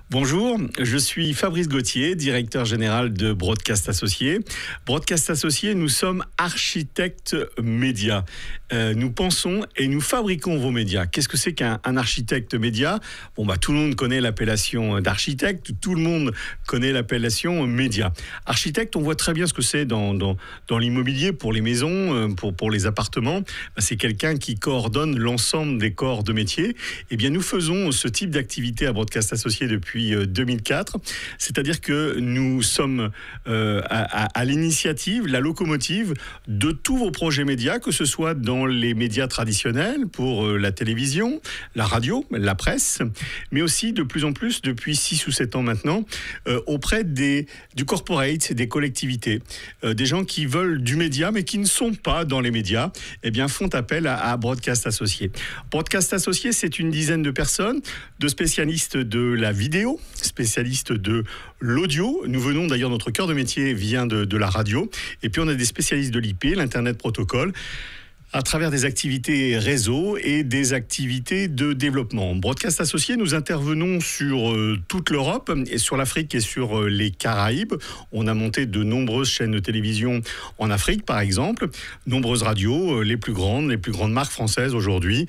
Bonjour, je suis Fabrice Gauthier, directeur général de Broadcast Associés. Broadcast Associés, nous sommes architectes médias. Nous pensons et nous fabriquons vos médias. Qu'est-ce que c'est qu'un architecte média ? Tout le monde connaît l'appellation d'architecte, tout le monde connaît l'appellation média. Architecte, on voit très bien ce que c'est dans l'immobilier, pour les maisons, pour les appartements. C'est quelqu'un qui coordonne l'ensemble des corps de métier. Eh bien, nous faisons ce type d'activité à Broadcast Associés depuis 2004, c'est-à-dire que nous sommes à l'initiative, la locomotive de tous vos projets médias, que ce soit dans les médias traditionnels, pour la télévision, la radio, la presse, mais aussi de plus en plus, depuis 6 ou 7 ans maintenant, auprès du corporate, des collectivités, des gens qui veulent du média, mais qui ne sont pas dans les médias, eh bien, font appel à Broadcast Associés. Broadcast Associés, c'est une dizaine de personnes, de spécialistes de la vidéo, spécialistes de l'audio. Nous venons d'ailleurs, notre cœur de métier vient de la radio. Et puis on a des spécialistes de l'IP, l'Internet Protocol, à travers des activités réseau et des activités de développement. Broadcast Associés, nous intervenons sur toute l'Europe et sur l'Afrique et sur les Caraïbes. On a monté de nombreuses chaînes de télévision en Afrique, par exemple. Nombreuses radios, les plus grandes marques françaises aujourd'hui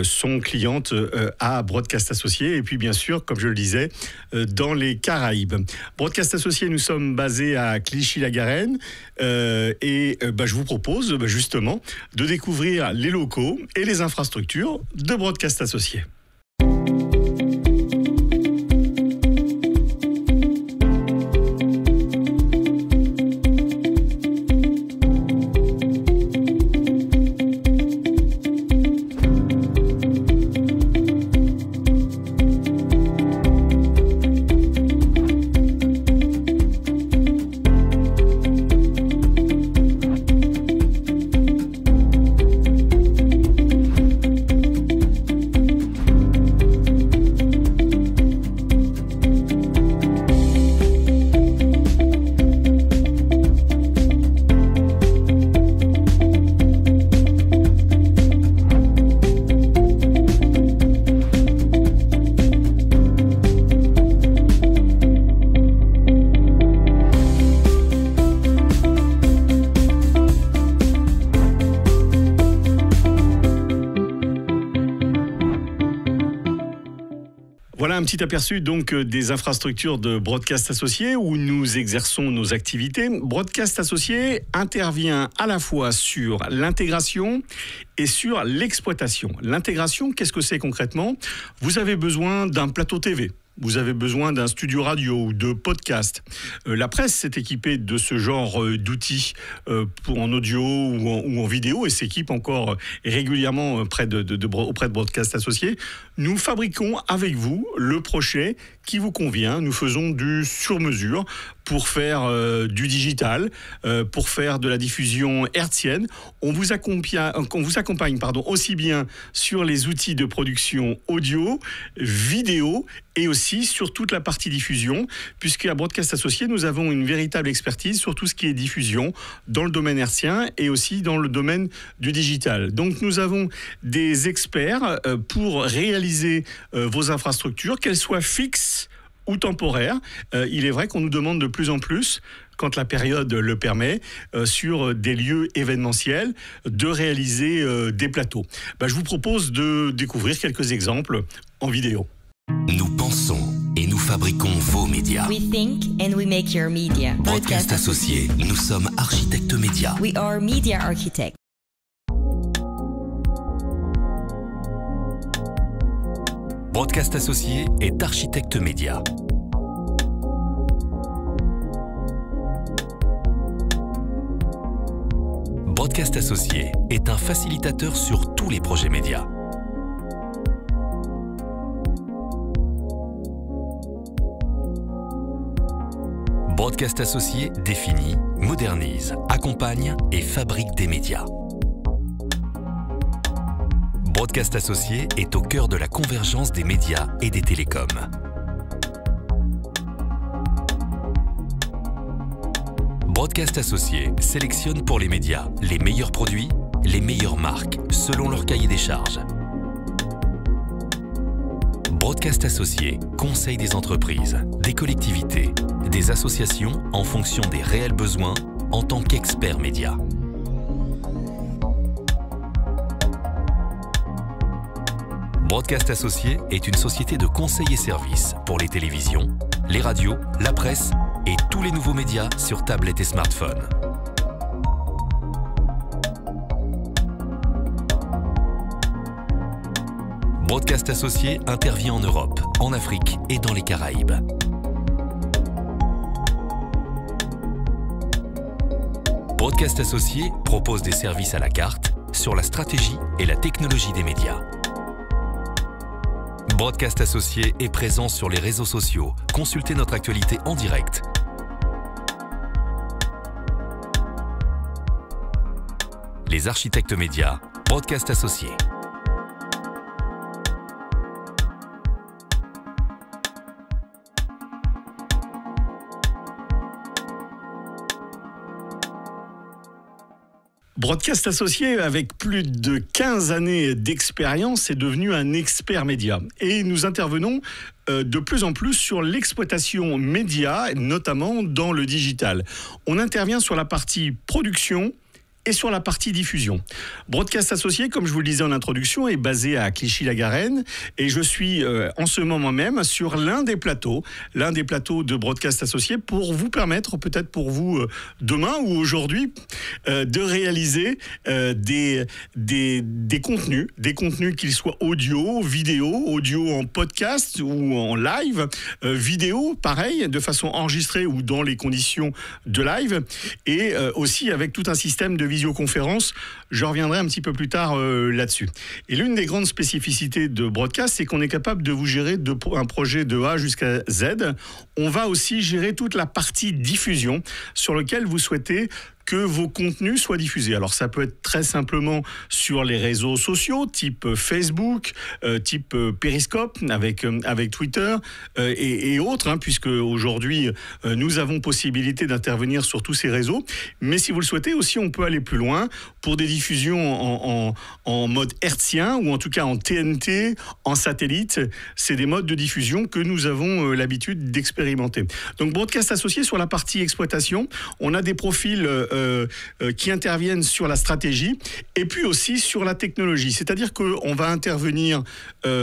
sont clientes à Broadcast Associés. Et puis, bien sûr, comme je le disais, dans les Caraïbes. Broadcast Associés, nous sommes basés à Clichy-la-Garenne je vous propose justement de découvrir les locaux et les infrastructures de Broadcast Associés. Voilà un petit aperçu donc des infrastructures de Broadcast Associés où nous exerçons nos activités. Broadcast Associés intervient à la fois sur l'intégration et sur l'exploitation. L'intégration, qu'est-ce que c'est concrètement ? Vous avez besoin d'un plateau TV. Vous avez besoin d'un studio radio ou de podcast. La presse s'est équipée de ce genre d'outils en audio ou en vidéo et s'équipe encore régulièrement auprès de Broadcast Associés. Nous fabriquons avec vous le projet qui vous convient. Nous faisons du sur-mesure pour faire du digital, pour faire de la diffusion hertzienne. On vous accompagne aussi bien sur les outils de production audio, vidéo et aussi sur toute la partie diffusion, puisqu'à Broadcast Associés, nous avons une véritable expertise sur tout ce qui est diffusion dans le domaine hertzien et aussi dans le domaine du digital. Donc nous avons des experts pour réaliser vos infrastructures, qu'elles soient fixes ou temporaires. Il est vrai qu'on nous demande de plus en plus, quand la période le permet, sur des lieux événementiels, de réaliser des plateaux. Je vous propose de découvrir quelques exemples en vidéo. Nous pensons et nous fabriquons vos médias. We think and we make your media. Broadcast Associés, nous sommes architectes médias. We are media architects. Broadcast Associés est architecte média. Broadcast Associés est un facilitateur sur tous les projets médias. Broadcast Associés définit, modernise, accompagne et fabrique des médias. Broadcast Associés est au cœur de la convergence des médias et des télécoms. Broadcast Associés sélectionne pour les médias les meilleurs produits, les meilleures marques, selon leur cahier des charges. Broadcast Associé conseille des entreprises, des collectivités, des associations en fonction des réels besoins en tant qu'expert média. Broadcast Associé est une société de conseil et services pour les télévisions, les radios, la presse et tous les nouveaux médias sur tablette et smartphone. Broadcast Associé intervient en Europe, en Afrique et dans les Caraïbes. Broadcast Associé propose des services à la carte sur la stratégie et la technologie des médias. Broadcast Associé est présent sur les réseaux sociaux. Consultez notre actualité en direct. Les architectes médias, Broadcast Associé. Broadcast Associé, avec plus de 15 années d'expérience, est devenu un expert média. Et nous intervenons de plus en plus sur l'exploitation média, notamment dans le digital. On intervient sur la partie production et sur la partie diffusion. Broadcast Associé, comme je vous le disais en introduction, est basé à Clichy-la-Garenne et je suis en ce moment même sur l'un des plateaux de Broadcast Associé pour vous permettre, peut-être pour vous demain ou aujourd'hui, de réaliser des contenus qu'ils soient audio en podcast ou en live, vidéo, pareil, de façon enregistrée ou dans les conditions de live, et aussi avec tout un système de visioconférence. Je reviendrai un petit peu plus tard là-dessus. Et l'une des grandes spécificités de Broadcast, c'est qu'on est capable de vous gérer un projet de A jusqu'à Z. On va aussi gérer toute la partie diffusion sur laquelle vous souhaitez que vos contenus soient diffusés. Alors ça peut être très simplement sur les réseaux sociaux, type Facebook, type Periscope avec Twitter et autres, puisque aujourd'hui nous avons possibilité d'intervenir sur tous ces réseaux. Mais si vous le souhaitez aussi, on peut aller plus loin pour des diffusions en mode hertzien ou en tout cas en TNT, en satellite. C'est des modes de diffusion que nous avons l'habitude d'expérimenter. Donc Broadcast Associé, sur la partie exploitation, on a des profils qui interviennent sur la stratégie et puis aussi sur la technologie. C'est-à-dire qu'on va intervenir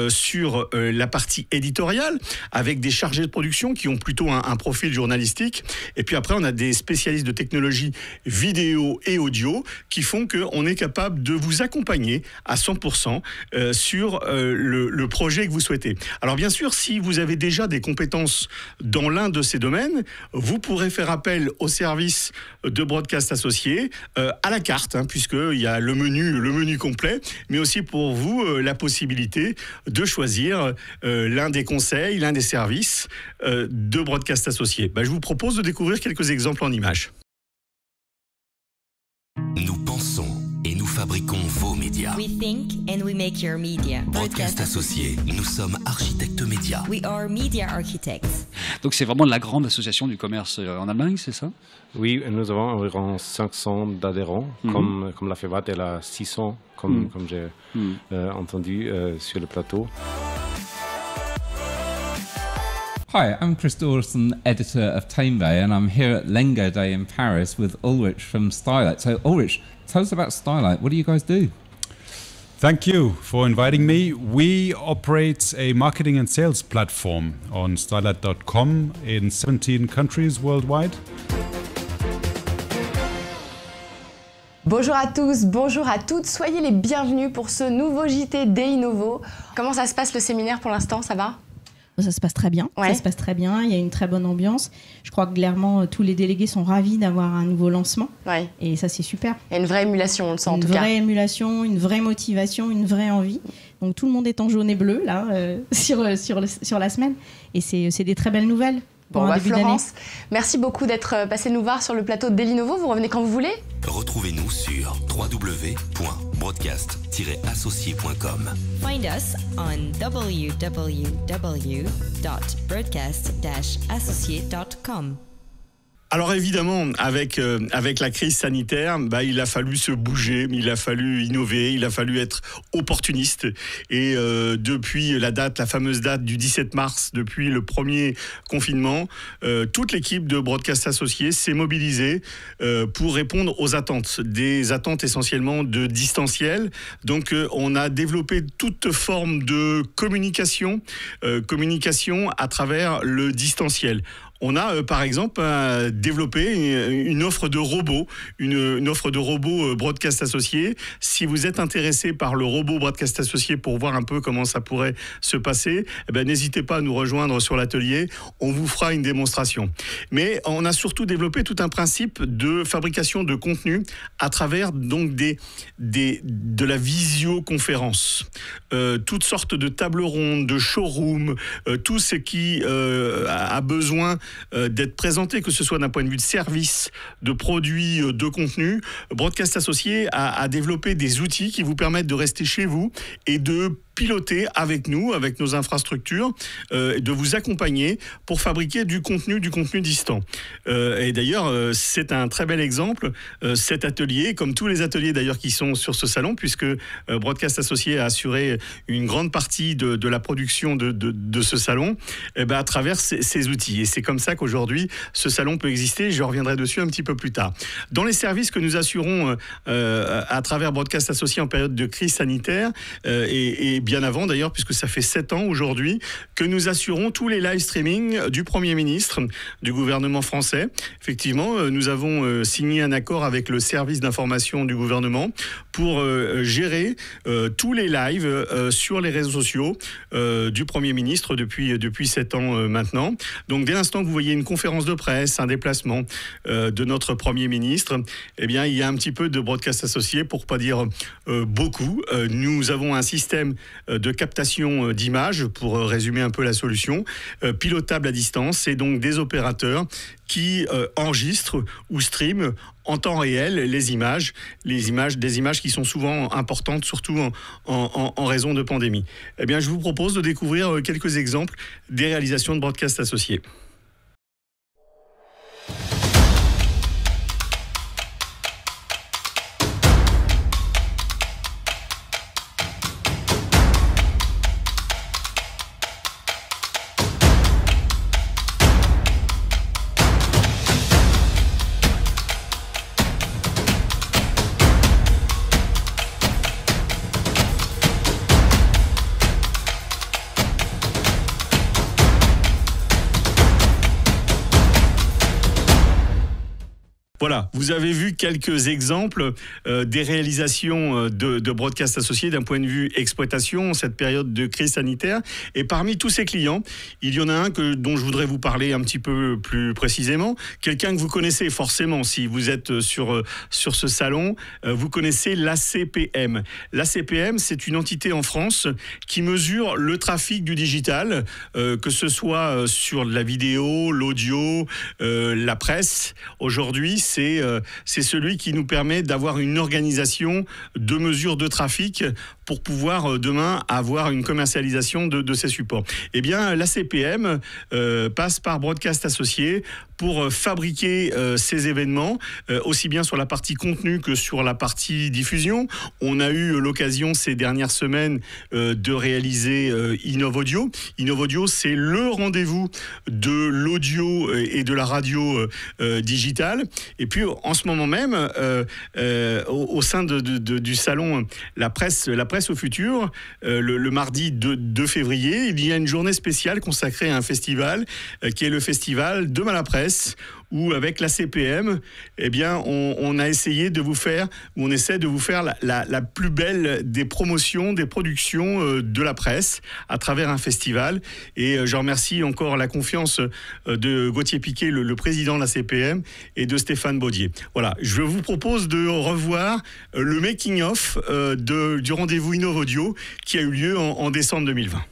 sur la partie éditoriale avec des chargés de production qui ont plutôt un profil journalistique. Et puis après, on a des spécialistes de technologie vidéo et audio qui font qu'on est capable de vous accompagner à 100% sur le projet que vous souhaitez. Alors bien sûr, si vous avez déjà des compétences dans l'un de ces domaines, vous pourrez faire appel au service de Broadcast Associé à la carte, puisqu'il y a le menu complet, mais aussi pour vous la possibilité de choisir l'un des conseils, l'un des services de Broadcast Associé. Je vous propose de découvrir quelques exemples en images. Nous pensons et nous fabriquons vos médias. We think and we make your media. Broadcast Associé, nous sommes architectes médias. We are media architects. Donc c'est vraiment la grande association du commerce en Allemagne, c'est ça? Oui, nous avons environ 500 d'adhérents, comme la FEVAT, elle a 600, comme j'ai entendu sur le plateau. Hi, I'm Chris Dawson, editor of TimeBay, and I'm here at Lengo Day in Paris with Ulrich from Stylight. So Ulrich, tell us about Stylight. What do you guys do? Thank you for inviting me. We operate a marketing and sales platform on stylight.com in 17 countries worldwide. Bonjour à tous, bonjour à toutes, soyez les bienvenus pour ce nouveau JT d'Innovo. Comment ça se passe le séminaire pour l'instant, ça va ? Ça se passe très bien, ouais. Ça se passe très bien, il y a une très bonne ambiance. Je crois que clairement tous les délégués sont ravis d'avoir un nouveau lancement, ouais. Et ça c'est super. Il y a une vraie émulation, on le sent en tout cas. Une vraie émulation, une vraie motivation, une vraie envie. Donc tout le monde est en jaune et bleu là, sur la semaine, et c'est des très belles nouvelles. Bon, Florence, merci beaucoup d'être passée nous voir sur le plateau de Dailynovo. Vous revenez quand vous voulez. Retrouvez-nous sur www.broadcast-associé.com. Find us on www.broadcast-associate.com. Alors évidemment, avec la crise sanitaire, il a fallu se bouger, il a fallu innover, il a fallu être opportuniste. Et depuis la fameuse date du 17 mars, depuis le premier confinement, toute l'équipe de Broadcast Associés s'est mobilisée pour répondre aux attentes. Des attentes essentiellement de distanciel. Donc on a développé toute forme de communication à travers le distanciel. On a par exemple développé une offre de robots, une offre de robots Broadcast Associés. Si vous êtes intéressé par le robot Broadcast Associés pour voir un peu comment ça pourrait se passer, n'hésitez pas à nous rejoindre sur l'atelier. On vous fera une démonstration. Mais on a surtout développé tout un principe de fabrication de contenu à travers donc de la visioconférence. Toutes sortes de tables rondes, de showrooms, tout ce qui a besoin d'être présenté, que ce soit d'un point de vue de service, de produits, de contenu. Broadcast Associés a développé des outils qui vous permettent de rester chez vous et de piloter avec nous, avec nos infrastructures, de vous accompagner pour fabriquer du contenu distant. Et d'ailleurs, c'est un très bel exemple, cet atelier, comme tous les ateliers d'ailleurs qui sont sur ce salon, puisque Broadcast Associés a assuré une grande partie de la production de ce salon, à travers ces outils. Et c'est comme ça qu'aujourd'hui, ce salon peut exister. Je reviendrai dessus un petit peu plus tard. Dans les services que nous assurons à travers Broadcast Associés en période de crise sanitaire, et bien avant d'ailleurs, puisque ça fait 7 ans aujourd'hui, que nous assurons tous les live streaming du Premier ministre, du gouvernement français. Effectivement, nous avons signé un accord avec le service d'information du gouvernement pour gérer tous les lives sur les réseaux sociaux du Premier ministre depuis 7 ans maintenant. Donc dès l'instant que vous voyez une conférence de presse, un déplacement de notre Premier ministre, il y a un petit peu de Broadcast Associés, pour pas dire beaucoup. Nous avons un système de captation d'images, pour résumer un peu la solution, pilotable à distance, et donc des opérateurs qui enregistrent ou streament en temps réel des images qui sont souvent importantes, surtout en raison de pandémie. Je vous propose de découvrir quelques exemples des réalisations de Broadcast Associés. Voilà, vous avez vu quelques exemples des réalisations de Broadcast Associés d'un point de vue exploitation en cette période de crise sanitaire. Et parmi tous ces clients, il y en a un dont je voudrais vous parler un petit peu plus précisément. Quelqu'un que vous connaissez forcément si vous êtes sur ce salon, vous connaissez l'ACPM. L'ACPM, c'est une entité en France qui mesure le trafic du digital, que ce soit sur la vidéo, l'audio, la presse. Aujourd'hui, c'est celui qui nous permet d'avoir une organisation de mesure de trafic pour pouvoir demain avoir une commercialisation de ces supports. L'ACPM passe par Broadcast Associés pour fabriquer ces événements, aussi bien sur la partie contenu que sur la partie diffusion. On a eu l'occasion ces dernières semaines de réaliser InnovAudio. InnovAudio, c'est le rendez-vous de l'audio et de la radio digitale. Et puis, en ce moment même, au sein du salon La Presse au futur, le mardi 2 février, il y a une journée spéciale consacrée à un festival qui est le festival Demain la Presse, où avec la CPM, on a essayé de vous faire, ou on essaie de vous faire la plus belle des promotions, des productions de la presse à travers un festival. Et je remercie encore la confiance de Gauthier Piquet, le président de la CPM, et de Stéphane Baudier. Voilà, je vous propose de revoir le making-of du rendez-vous InnovAudio qui a eu lieu en décembre 2020.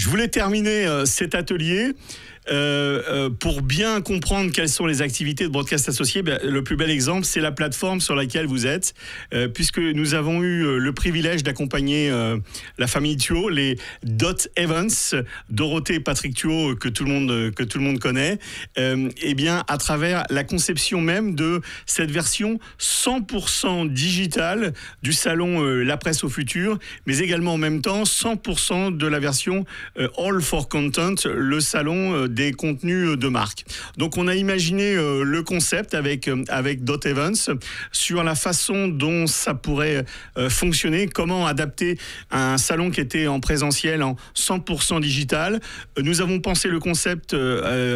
Je voulais terminer cet atelier pour bien comprendre quelles sont les activités de Broadcast Associé. Le plus bel exemple, c'est la plateforme sur laquelle vous êtes, puisque nous avons eu le privilège d'accompagner la famille Thuot, les Dot Events, Dorothée et Patrick Thuot, que tout le monde connaît, et bien à travers la conception même de cette version 100% digitale du salon La Presse au Futur, mais également en même temps 100% de la version All for Content, le salon des contenus de marque. Donc on a imaginé le concept avec Dot Events sur la façon dont ça pourrait fonctionner, comment adapter un salon qui était en présentiel en 100% digital. Nous avons pensé le concept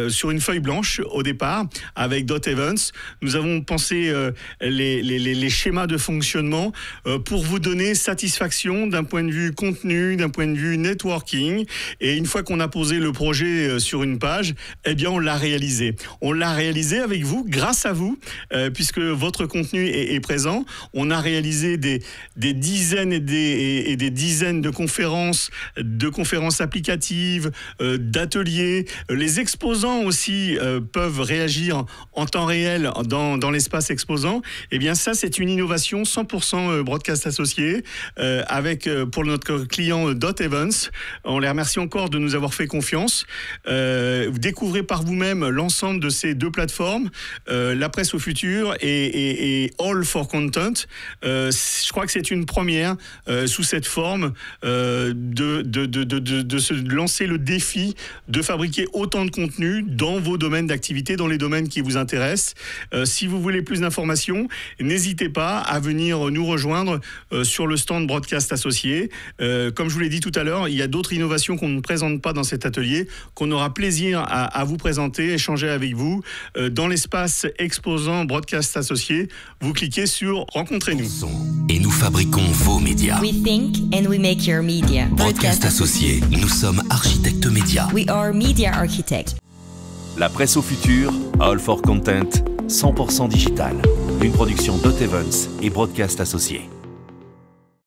sur une feuille blanche au départ avec Dot Events. Nous avons pensé les schémas de fonctionnement pour vous donner satisfaction d'un point de vue contenu, d'un point de vue networking. Et une fois qu'on a posé le projet sur une page, eh bien on l'a réalisé. On l'a réalisé avec vous, grâce à vous, puisque votre contenu est présent. On a réalisé des dizaines et des dizaines de conférences applicatives, d'ateliers. Les exposants aussi peuvent réagir en temps réel dans l'espace exposant. Eh bien ça, c'est une innovation 100% Broadcast Associé avec pour notre client Dot Events. On les remercie encore de nous avoir fait confiance. Vous découvrez par vous-même l'ensemble de ces deux plateformes, La Presse au Futur et All for Content. Je crois que c'est une première sous cette forme de se lancer le défi de fabriquer autant de contenu dans vos domaines d'activité, dans les domaines qui vous intéressent. Si vous voulez plus d'informations, n'hésitez pas à venir nous rejoindre sur le stand Broadcast Associé. Comme je vous l'ai dit tout à l'heure, il y a d'autres innovations qu'on ne présente pas dans cet atelier, qu'on aura plaisir à vous présenter, échanger avec vous. Dans l'espace exposant Broadcast Associé, vous cliquez sur Rencontrez-nous. Et nous fabriquons vos médias. We think and we make your media. Broadcast Associé, nous sommes architectes médias. We are media architects. La Presse au Futur, All for Content, 100% digital. Une production Dot Events et Broadcast Associé.